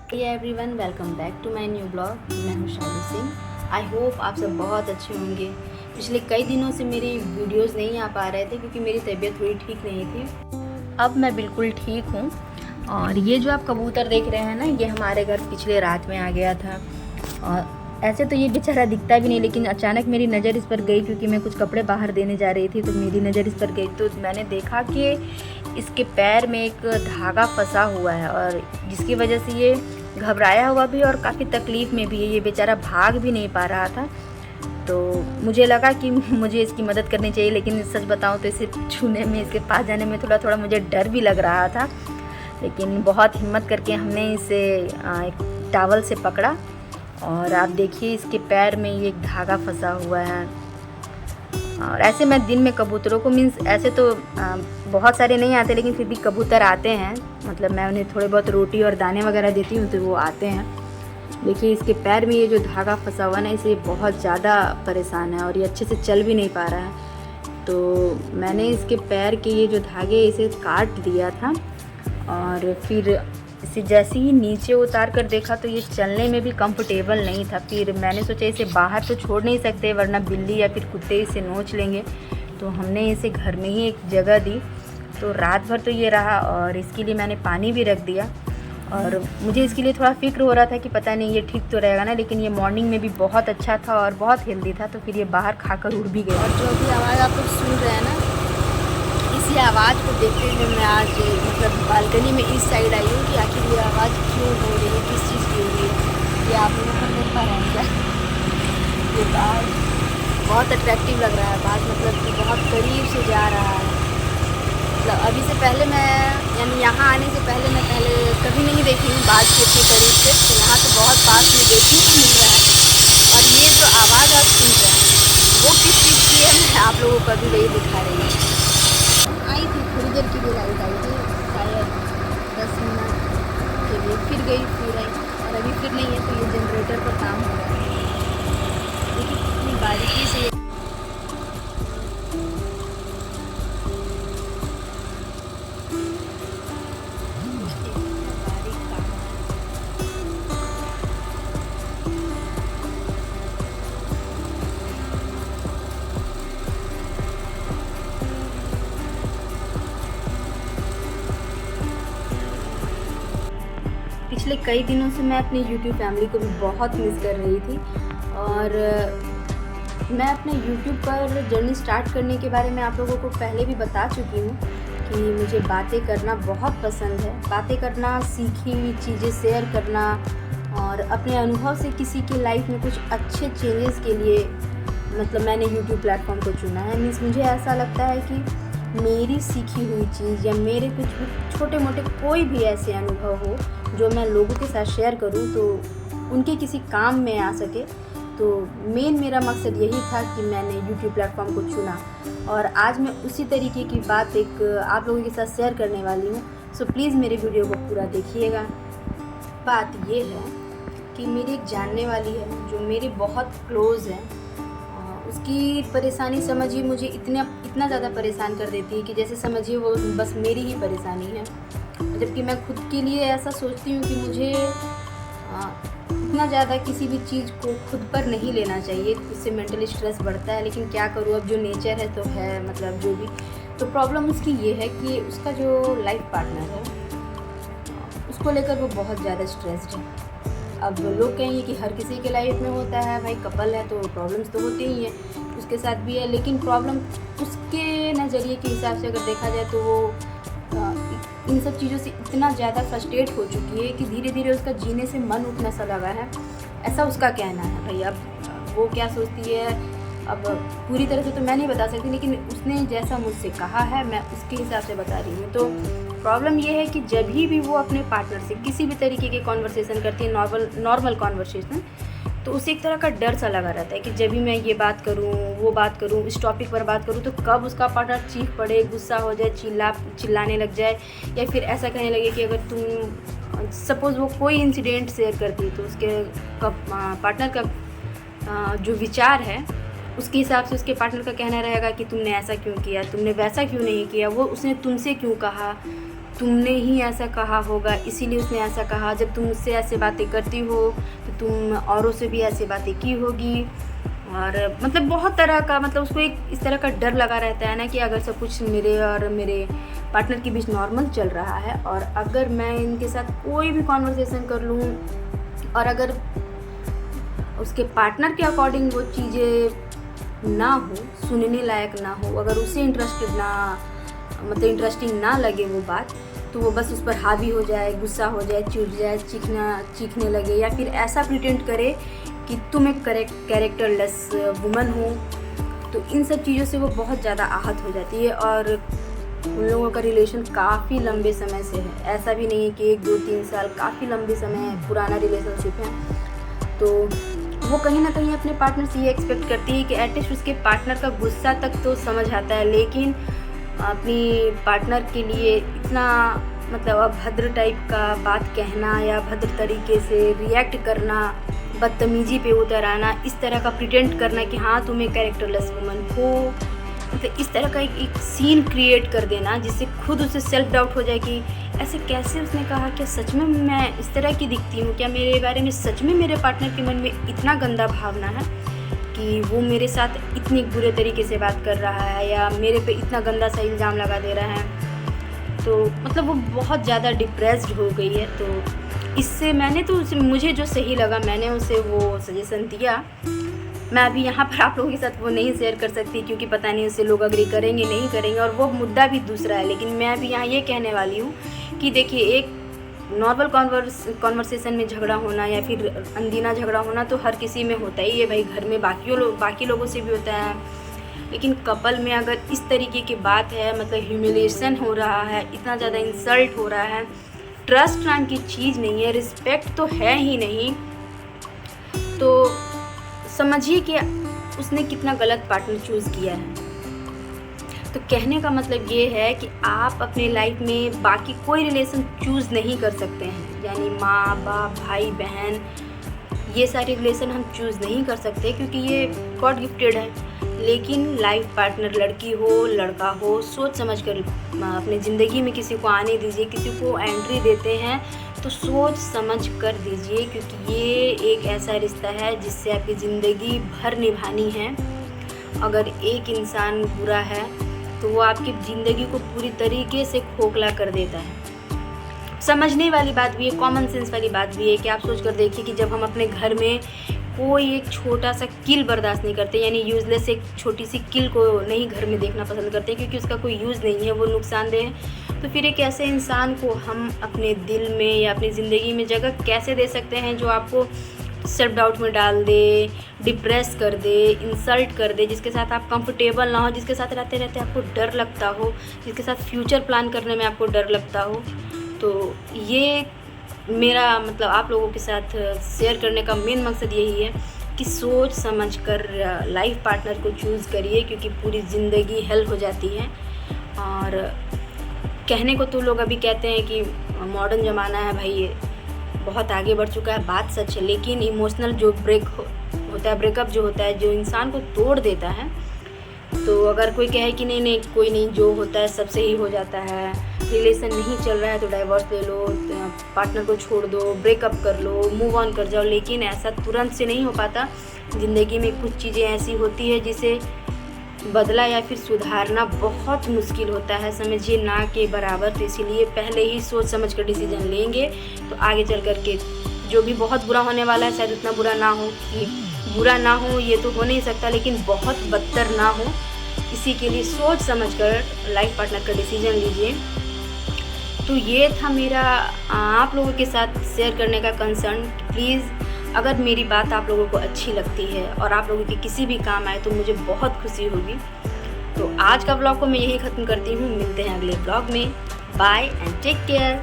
Hey everyone, welcome back to my new blog. मैं हूँ शालू Singh. I hope आप सब बहुत अच्छे होंगे। पिछले कई दिनों से मेरी वीडियोस नहीं आ पा रहे थे क्योंकि मेरी तबीयत थोड़ी ठीक नहीं थी। अब मैं बिल्कुल ठीक हूँ। और ये जो आप कबूतर देख रहे हैं ना, ये हमारे घर पिछले रात में आ गया था। और ऐसे तो ये बेचारा दिखता भी नहीं, लेकिन अचानक मेरी नज़र इस पर गई क्योंकि मैं कुछ कपड़े बाहर देने जा रही थी, तो मेरी नज़र इस पर गई तो मैंने देखा कि इसके पैर में एक धागा फंसा हुआ है और जिसकी वजह से ये घबराया हुआ भी और काफ़ी तकलीफ़ में भी है। ये बेचारा भाग भी नहीं पा रहा था। तो मुझे लगा कि मुझे इसकी मदद करनी चाहिए, लेकिन सच बताऊं तो इसे छूने में, इसके पास जाने में थोड़ा थोड़ा मुझे डर भी लग रहा था। लेकिन बहुत हिम्मत करके हमने इसे एक टॉवल से पकड़ा और आप देखिए इसके पैर में ये एक धागा फंसा हुआ है। और ऐसे मैं दिन में कबूतरों को ऐसे तो बहुत सारे नहीं आते, लेकिन फिर भी कबूतर आते हैं। मतलब मैं उन्हें थोड़े बहुत रोटी और दाने वगैरह देती हूँ तो वो आते हैं। देखिए इसके पैर में ये जो धागा फंसा हुआ ना, इसे बहुत ज़्यादा परेशान है और ये अच्छे से चल भी नहीं पा रहा है। तो मैंने इसके पैर के ये जो धागे इसे काट दिया था और फिर इसे जैसे ही नीचे उतार कर देखा तो ये चलने में भी कंफर्टेबल नहीं था। फिर मैंने सोचा इसे बाहर तो छोड़ नहीं सकते, वरना बिल्ली या फिर कुत्ते इसे नोच लेंगे। तो हमने इसे घर में ही एक जगह दी। तो रात भर तो ये रहा और इसके लिए मैंने पानी भी रख दिया। और मुझे इसके लिए थोड़ा फ़िक्र हो रहा था कि पता नहीं ये ठीक तो रहेगा ना, लेकिन ये मॉर्निंग में भी बहुत अच्छा था और बहुत हेल्दी था। तो फिर ये बाहर खाकर उड़ भी गया। और जो भी आवाज़ आप लोग सुन रहे हैं ना, इसी आवाज़ को देखते हुए मैं आज मतलब बालकनी में इस साइड आई हूँ कि आखिर ये आवाज़ क्यों हो रही है, किस चीज़ की हो रही है। ये आप लोगों को देख पा रहे हैं क्या? ये बाज बहुत अट्रैक्टिव लग रहा है। बाज मतलब कि बहुत करीब से जा रहा है। मतलब अभी से पहले मैं, यानी यहाँ आने से पहले मैं कभी नहीं देखी हूँ बाज के इतने करीब से। तो यहाँ तो बहुत पास में देखने को मिल रहा है। और ये जो आवाज़ आप सुन रहे हैं वो किस चीज़ की है, मैं आप लोगों को अभी वही दिखा रही हूँ। आई थी थोड़ी देर के लिए, लाइट आई थी शायद 10 मिनट के लिए, फिर गई फिर आई और अभी फिर नहीं है। तो ये जनरेटर पर काम हो रहा है। देखिए कितनी बारीकी से बारीक काम है। पिछले कई दिनों से मैं अपनी YouTube फैमिली को भी बहुत मिस कर रही थी। और मैं अपने YouTube पर जर्नी स्टार्ट करने के बारे में आप लोगों को पहले भी बता चुकी हूँ कि मुझे बातें करना बहुत पसंद है। बातें करना, सीखी हुई चीज़ें शेयर करना और अपने अनुभव से किसी की लाइफ में कुछ अच्छे चेंजेस के लिए मतलब मैंने YouTube प्लेटफॉर्म को चुना है। मीन्स मुझे ऐसा लगता है कि मेरी सीखी हुई चीज़ या मेरे कुछ भी छोटे मोटे कोई भी ऐसे अनुभव हो जो मैं लोगों के साथ शेयर करूं तो उनके किसी काम में आ सके। तो मेन मेरा मकसद यही था कि मैंने YouTube प्लेटफॉर्म को चुना और आज मैं उसी तरीके की बात एक आप लोगों के साथ शेयर करने वाली हूँ। सो प्लीज़ मेरे वीडियो को पूरा देखिएगा। बात ये है कि मेरी एक जानने वाली है जो मेरी बहुत क्लोज़ है। उसकी परेशानी समझिए मुझे इतना ज़्यादा परेशान कर देती है कि जैसे समझिए वो बस मेरी ही परेशानी है। जबकि मैं खुद के लिए ऐसा सोचती हूँ कि मुझे इतना ज़्यादा किसी भी चीज़ को खुद पर नहीं लेना चाहिए, इससे मेंटल स्ट्रेस बढ़ता है। लेकिन क्या करूँ, अब जो नेचर है तो है, मतलब जो भी। तो प्रॉब्लम उसकी ये है कि उसका जो लाइफ पार्टनर है उसको लेकर वो बहुत ज़्यादा स्ट्रेस्ड है। अब लोग कहेंगे कि हर किसी के लाइफ में होता है भाई, कपल है तो प्रॉब्लम्स तो होती ही हैं, उसके साथ भी है। लेकिन प्रॉब्लम उसके नज़रिए के हिसाब से अगर देखा जाए तो वो इन सब चीज़ों से इतना ज़्यादा फ्रस्ट्रेट हो चुकी है कि धीरे धीरे उसका जीने से मन उठना सा लगा है, ऐसा उसका कहना है। भाई अब वो क्या सोचती है, अब पूरी तरह से तो मैं नहीं बता सकती, लेकिन उसने जैसा मुझसे कहा है मैं उसके हिसाब से बता रही हूँ। तो प्रॉब्लम ये है कि जब भी वो अपने पार्टनर से किसी भी तरीके के कॉन्वर्सेशन करती है, नॉर्मल कॉन्वर्सेशन, तो उसे एक तरह का डर सा लगा रहता है कि जब भी मैं ये बात करूँ, वो बात करूँ, इस टॉपिक पर बात करूँ तो कब उसका पार्टनर चीख पड़े, गुस्सा हो जाए, चिल्लाने लग जाए, या फिर ऐसा कहने लगे कि अगर तुम सपोज़ वो कोई इंसिडेंट शेयर करती तो उसके पार्टनर का जो विचार है उसके हिसाब से उसके पार्टनर का कहना रहेगा कि तुमने ऐसा क्यों किया, तुमने वैसा क्यों नहीं किया, वो उसने तुमसे क्यों कहा। तुमने ही ऐसा कहा होगा, इसीलिए उसने ऐसा कहा, जब तुम उससे ऐसे बातें करती हो तो तुम औरों से भी ऐसी बातें की होगी। और मतलब बहुत तरह का, मतलब उसको एक इस तरह का डर लगा रहता है ना कि अगर सब कुछ मेरे और मेरे पार्टनर के बीच नॉर्मल चल रहा है और अगर मैं इनके साथ कोई भी कॉन्वर्सेशन कर लूँ और अगर उसके पार्टनर के अकॉर्डिंग वो चीज़ें ना हो, सुनने लायक ना हो, अगर उसे इंटरेस्टिंग ना लगे वो बात, तो वो बस उस पर हावी हो जाए, गुस्सा हो जाए, चिढ़ जाए, चीखने लगे या फिर ऐसा प्रिटेंड करे कि तुम एक कैरेक्टरलेस वुमन हो। तो इन सब चीज़ों से वो बहुत ज़्यादा आहत हो जाती है और उन लोगों का रिलेशन काफ़ी लंबे समय से है, ऐसा भी नहीं है कि 1-2-3 साल, काफ़ी लंबे समय पुराना रिलेशनशिप है। तो वो कहीं ना कहीं अपने पार्टनर से ये एक्सपेक्ट करती है कि एटलीस्ट उसके पार्टनर का गुस्सा तक तो समझ आता है, लेकिन अपनी पार्टनर के लिए इतना मतलब अभद्र टाइप का बात कहना या भद्र तरीके से रिएक्ट करना, बदतमीजी पे उतर आना, इस तरह का प्रिटेंड करना कि हाँ तुम एक कैरेक्टरलेस वुमन हो, मतलब इस तरह का एक सीन क्रिएट कर देना जिससे खुद उसे सेल्फ डाउट हो जाए कि ऐसे कैसे उसने कहा, क्या सच में मैं इस तरह की दिखती हूँ, क्या मेरे बारे में सच में मेरे पार्टनर के मन में इतना गंदा भावना है कि वो मेरे साथ इतनी बुरे तरीके से बात कर रहा है या मेरे पे इतना गंदा सा इल्ज़ाम लगा दे रहा है। तो मतलब वो बहुत ज़्यादा डिप्रेस्ड हो गई है। तो इससे मुझे जो सही लगा मैंने उसे वो सजेशन दिया। मैं अभी यहाँ पर आप लोगों के साथ वो नहीं शेयर कर सकती क्योंकि पता नहीं उससे लोग अग्री करेंगे नहीं करेंगे और वो मुद्दा भी दूसरा है, लेकिन मैं अभी यहाँ ये कहने वाली हूँ कि देखिए, एक नॉर्मल कॉन्वर्सेशन में झगड़ा होना या फिर अनदीना झगड़ा होना तो हर किसी में होता ही है भाई, घर में बाकी लोगों से भी होता है, लेकिन कपल में अगर इस तरीके की बात है, मतलब ह्यूमिलिएशन हो रहा है, इतना ज़्यादा इंसल्ट हो रहा है, ट्रस्ट नाम की चीज़ नहीं है, रिस्पेक्ट तो है ही नहीं, तो समझिए कि उसने कितना गलत पार्टनर चूज़ किया है। तो कहने का मतलब ये है कि आप अपने लाइफ में बाकी कोई रिलेशन चूज़ नहीं कर सकते हैं, यानी माँ बाप भाई बहन ये सारे रिलेशन हम चूज़ नहीं कर सकते क्योंकि ये गॉड गिफ्टेड है, लेकिन लाइफ पार्टनर लड़की हो लड़का हो सोच समझ कर अपनी ज़िंदगी में किसी को आने दीजिए, किसी को एंट्री देते हैं तो सोच समझ कर दीजिए, क्योंकि ये एक ऐसा रिश्ता है जिससे आपकी ज़िंदगी भर निभानी है। अगर एक इंसान बुरा है तो वो आपकी ज़िंदगी को पूरी तरीके से खोखला कर देता है। समझने वाली बात भी है, कॉमन सेंस वाली बात भी है कि आप सोच कर देखिए कि जब हम अपने घर में कोई एक छोटा सा किल बर्दाश्त नहीं करते, यानी यूज़लेस एक छोटी सी किल को नहीं घर में देखना पसंद करते क्योंकि उसका कोई यूज़ नहीं है, वो नुकसानदेह है, तो फिर एक ऐसे इंसान को हम अपने दिल में या अपनी ज़िंदगी में जगह कैसे दे सकते हैं जो आपको सेल्फ डाउट में डाल दे, डिप्रेस कर दे, इंसल्ट कर दे, जिसके साथ आप कंफर्टेबल ना हो, जिसके साथ रहते रहते आपको डर लगता हो, जिसके साथ फ्यूचर प्लान करने में आपको डर लगता हो। तो ये मेरा मतलब आप लोगों के साथ शेयर करने का मेन मकसद यही है कि सोच समझ कर लाइफ पार्टनर को चूज़ करिए, क्योंकि पूरी ज़िंदगी हेल हो जाती है। और कहने को तो लोग अभी कहते हैं कि मॉडर्न ज़माना है भाई, ये बहुत आगे बढ़ चुका है, बात सच है, लेकिन इमोशनल जो होता है, ब्रेकअप जो होता है, जो इंसान को तोड़ देता है, तो अगर कोई कहे कि नहीं कोई नहीं, जो होता है सब सही हो जाता है, रिलेशन नहीं चल रहा है तो डाइवोर्स ले लो, पार्टनर को छोड़ दो, ब्रेकअप कर लो, मूव ऑन कर जाओ, लेकिन ऐसा तुरंत से नहीं हो पाता। ज़िंदगी में कुछ चीज़ें ऐसी होती है जिसे बदला या फिर सुधारना बहुत मुश्किल होता है, समझिए ना के बराबर। तो इसीलिए पहले ही सोच समझ कर डिसीजन लेंगे तो आगे चल कर के जो भी बहुत बुरा होने वाला है शायद उतना बुरा ना हो, कि बुरा ना हो ये तो हो नहीं सकता, लेकिन बहुत बदतर ना हो। इसी के लिए सोच समझ कर लाइफ पार्टनर का डिसीजन लीजिए। तो ये था मेरा आप लोगों के साथ शेयर करने का कंसर्न। प्लीज़ अगर मेरी बात आप लोगों को अच्छी लगती है और आप लोगों के किसी भी काम आए तो मुझे बहुत खुशी होगी। तो आज का ब्लॉग को मैं यही ख़त्म करती हूँ, मिलते हैं अगले ब्लॉग में। Bye and take care.